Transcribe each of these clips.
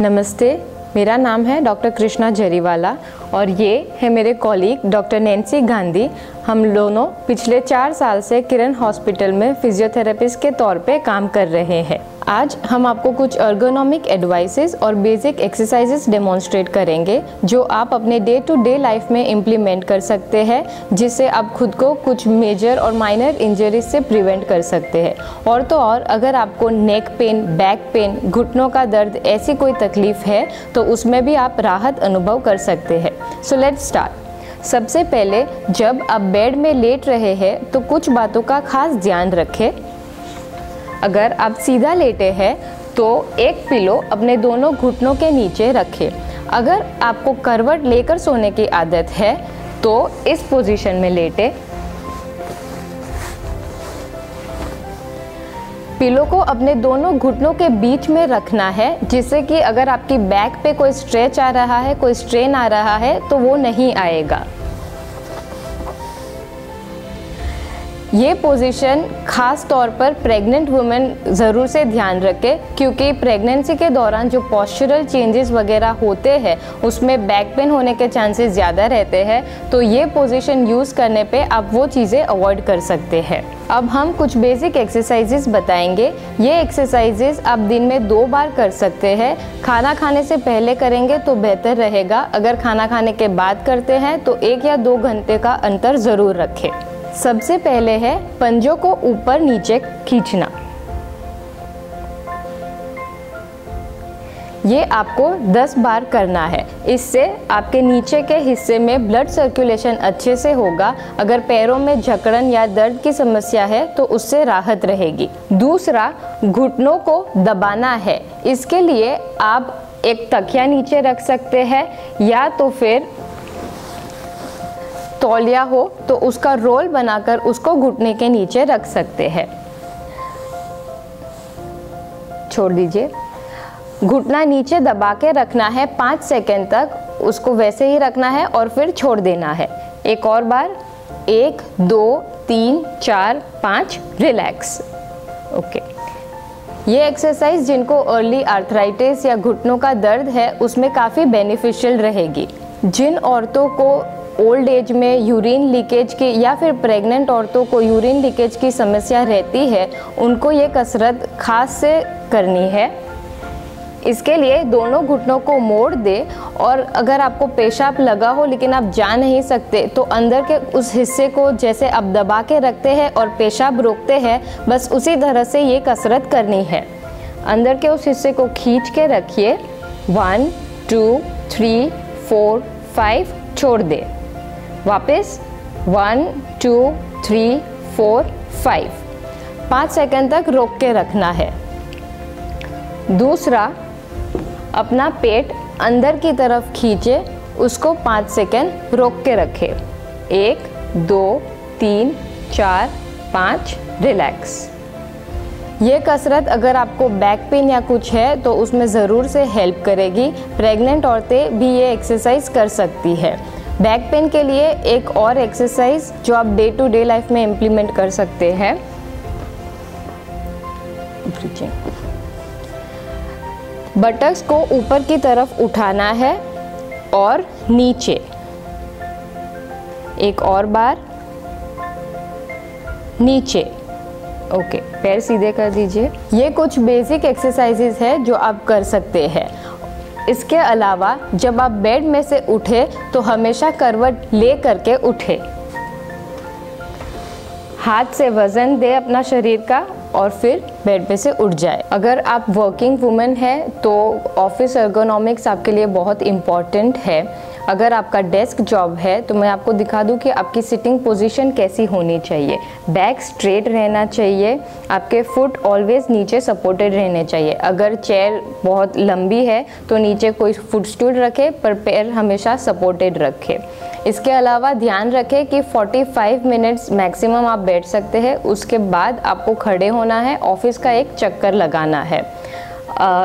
नमस्ते, मेरा नाम है डॉक्टर कृष्णा जरीवाला और ये है मेरे कॉलीग डॉक्टर नैन्सी गांधी। हम दोनों पिछले 4 साल से किरण हॉस्पिटल में फिजियोथेरेपिस्ट के तौर पे काम कर रहे हैं। आज हम आपको कुछ एर्गोनॉमिक एडवाइसेस और बेसिक एक्सरसाइजेस डेमोन्स्ट्रेट करेंगे जो आप अपने डे टू डे लाइफ में इम्प्लीमेंट कर सकते हैं, जिससे आप खुद को कुछ मेजर और माइनर इंजरीज से प्रिवेंट कर सकते हैं। और तो और अगर आपको नेक पेन, बैक पेन, घुटनों का दर्द ऐसी कोई तकलीफ है तो उसमें भी आप राहत अनुभव कर सकते हैं। So let's start. सबसे पहले जब आप बेड में लेट रहे हैं तो कुछ बातों का खास ध्यान रखें। अगर आप सीधा लेटे हैं तो एक पिलो अपने दोनों घुटनों के नीचे रखें। अगर आपको करवट लेकर सोने की आदत है तो इस पोजीशन में लेटे। पिलो को अपने दोनों घुटनों के बीच में रखना है, जिससे कि अगर आपकी बैक पे कोई स्ट्रेच आ रहा है, कोई स्ट्रेन आ रहा है तो वो नहीं आएगा। ये पोजीशन खास तौर पर प्रेग्नेंट वुमेन ज़रूर से ध्यान रखें, क्योंकि प्रेगनेंसी के दौरान जो पॉस्चरल चेंजेस वगैरह होते हैं उसमें बैक पेन होने के चांसेस ज़्यादा रहते हैं। तो ये पोजीशन यूज़ करने पे आप वो चीज़ें अवॉइड कर सकते हैं। अब हम कुछ बेसिक एक्सरसाइजेस बताएंगे। ये एक्सरसाइजेस आप दिन में 2 बार कर सकते हैं। खाना खाने से पहले करेंगे तो बेहतर रहेगा। अगर खाना खाने के बाद करते हैं तो 1 या 2 घंटे का अंतर ज़रूर रखें। सबसे पहले है पंजों को ऊपर नीचे खींचना। ये आपको 10 बार करना है। इससे आपके नीचे के हिस्से में ब्लड सर्कुलेशन अच्छे से होगा। अगर पैरों में जकड़न या दर्द की समस्या है तो उससे राहत रहेगी। दूसरा, घुटनों को दबाना है। इसके लिए आप एक तकिया नीचे रख सकते हैं या तो फिर तौलिया हो तो उसका रोल बनाकर उसको घुटने के नीचे रख सकते हैं। छोड़ दीजिए। घुटना नीचे दबा के रखना है 5 सेकंड तक, उसको वैसे ही रखना है और फिर छोड़ देना है। एक और बार, 1 2 3 4 5, रिलैक्स। ओके। ये एक्सरसाइज जिनको अर्ली आर्थराइटिस या घुटनों का दर्द है उसमें काफ़ी बेनिफिशियल रहेगी। जिन औरतों को ओल्ड एज में यूरिन लीकेज की या फिर प्रेग्नेंट औरतों को यूरिन लीकेज की समस्या रहती है, उनको ये कसरत खास से करनी है। इसके लिए दोनों घुटनों को मोड़ दे और अगर आपको पेशाब लगा हो लेकिन आप जा नहीं सकते तो अंदर के उस हिस्से को जैसे आप दबा के रखते हैं और पेशाब रोकते हैं, बस उसी तरह से ये कसरत करनी है। अंदर के उस हिस्से को खींच के रखिए। 1 2 3 4 5, छोड़ दे। वापस 1 2 3 4 5, 5 सेकंड तक रोक के रखना है। दूसरा, अपना पेट अंदर की तरफ खींचे, उसको 5 सेकंड रोक के रखे। 1 2 3 4 5, रिलैक्स। ये कसरत अगर आपको बैक पेन या कुछ है तो उसमें ज़रूर से हेल्प करेगी। प्रेग्नेंट औरतें भी ये एक्सरसाइज कर सकती है। बैक पेन के लिए एक और एक्सरसाइज जो आप डे टू डे लाइफ में इम्प्लीमेंट कर सकते हैं, बटक्स को ऊपर की तरफ उठाना है और नीचे। एक और बार, नीचे। ओके, पैर सीधे कर दीजिए। ये कुछ बेसिक एक्सरसाइजेस है जो आप कर सकते हैं। इसके अलावा जब आप बेड में से उठे तो हमेशा करवट ले करके उठे। हाथ से वजन दे अपना शरीर का और फिर बेड पे से उठ जाए। अगर आप वर्किंग वुमेन है तो ऑफिस एर्गोनॉमिक्स आपके लिए बहुत इम्पॉर्टेंट है। अगर आपका डेस्क जॉब है तो मैं आपको दिखा दूं कि आपकी सिटिंग पोजीशन कैसी होनी चाहिए। बैक स्ट्रेट रहना चाहिए, आपके फुट ऑलवेज नीचे सपोर्टेड रहने चाहिए। अगर चेयर बहुत लंबी है तो नीचे कोई फुट स्टूल रखे पर पैर हमेशा सपोर्टेड रखे। इसके अलावा ध्यान रखें कि 45 मिनट्स मैक्सिमम आप बैठ सकते हैं, उसके बाद आपको खड़े होना है, ऑफिस का एक चक्कर लगाना है।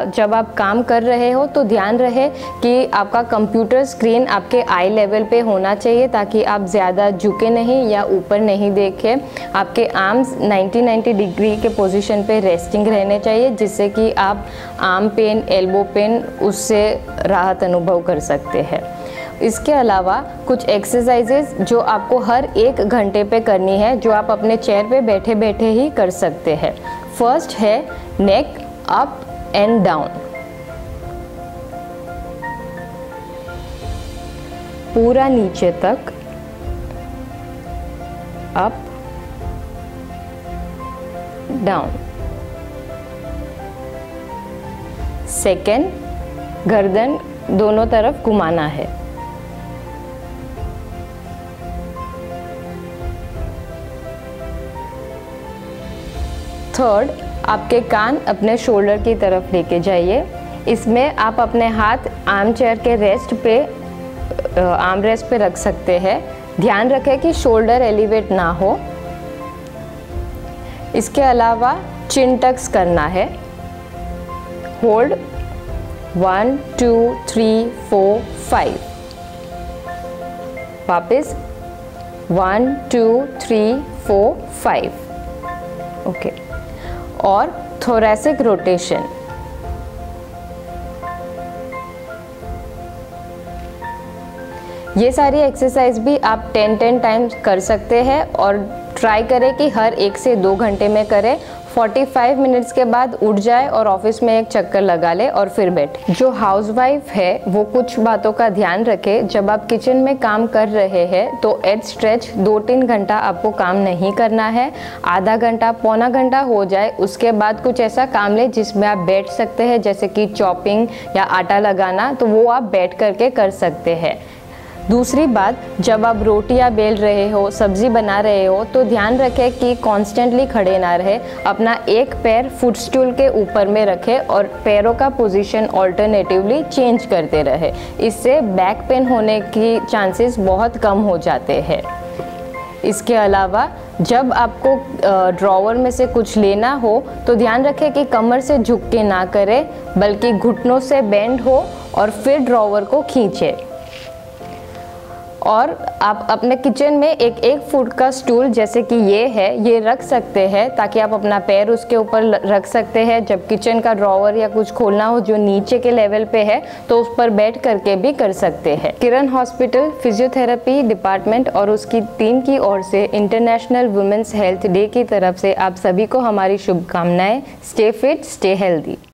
जब आप काम कर रहे हो तो ध्यान रहे कि आपका कंप्यूटर स्क्रीन आपके आई लेवल पे होना चाहिए, ताकि आप ज़्यादा झुके नहीं या ऊपर नहीं देखें। आपके आर्म्स 90 डिग्री के पोजीशन पे रेस्टिंग रहने चाहिए, जिससे कि आप आर्म पेन, एल्बो पेन उससे राहत अनुभव कर सकते हैं। इसके अलावा कुछ एक्सरसाइजेज जो आपको हर 1 घंटे पे करनी है, जो आप अपने चेयर पे बैठे बैठे ही कर सकते हैं। फर्स्ट है नेक अप एंड डाउन। पूरा नीचे तक, अप डाउन। सेकेंड, गर्दन दोनों तरफ घुमाना है। थर्ड, आपके कान अपने शोल्डर की तरफ लेके जाइए। इसमें आप अपने हाथ आर्म चेयर के आर्म रेस्ट पे रख सकते हैं। ध्यान रखें कि शोल्डर एलिवेट ना हो। इसके अलावा चिन टक्स करना है। होल्ड 1 2 3 4 5। वापस 1 2 3 4 5। ओके। और थोरैसिक रोटेशन। ये सारी एक्सरसाइज भी आप 10 टाइम्स कर सकते हैं और ट्राई करें कि हर 1 से 2 घंटे में करें। 45 मिनट्स के बाद उठ जाए और ऑफिस में एक चक्कर लगा ले और फिर बैठे। जो हाउसवाइफ है वो कुछ बातों का ध्यान रखे। जब आप किचन में काम कर रहे हैं तो एट स्ट्रेच 2-3 घंटा आपको काम नहीं करना है। आधा घंटा, पौना घंटा हो जाए उसके बाद कुछ ऐसा काम ले जिसमें आप बैठ सकते हैं, जैसे कि चॉपिंग या आटा लगाना, तो वो आप बैठ करके कर सकते हैं। दूसरी बात, जब आप रोटियां बेल रहे हो, सब्जी बना रहे हो, तो ध्यान रखें कि कॉन्स्टेंटली खड़े ना रहे। अपना एक पैर फुटस्टूल के ऊपर में रखें और पैरों का पोजीशन ऑल्टरनेटिवली चेंज करते रहे। इससे बैक पेन होने की चांसेस बहुत कम हो जाते हैं। इसके अलावा जब आपको ड्रॉवर में से कुछ लेना हो तो ध्यान रखें कि कमर से झुक के ना करें, बल्कि घुटनों से बेंड हो और फिर ड्रॉवर को खींचे। और आप अपने किचन में एक 1 फुट का स्टूल जैसे कि ये रख सकते हैं, ताकि आप अपना पैर उसके ऊपर रख सकते हैं। जब किचन का ड्रॉवर या कुछ खोलना हो जो नीचे के लेवल पे है तो उस पर बैठ करके भी कर सकते हैं। किरण हॉस्पिटल फिजियोथेरेपी डिपार्टमेंट और उसकी टीम की ओर से इंटरनेशनल वुमेन्स हेल्थ डे की तरफ से आप सभी को हमारी शुभकामनाएं। Stay fit, stay healthy.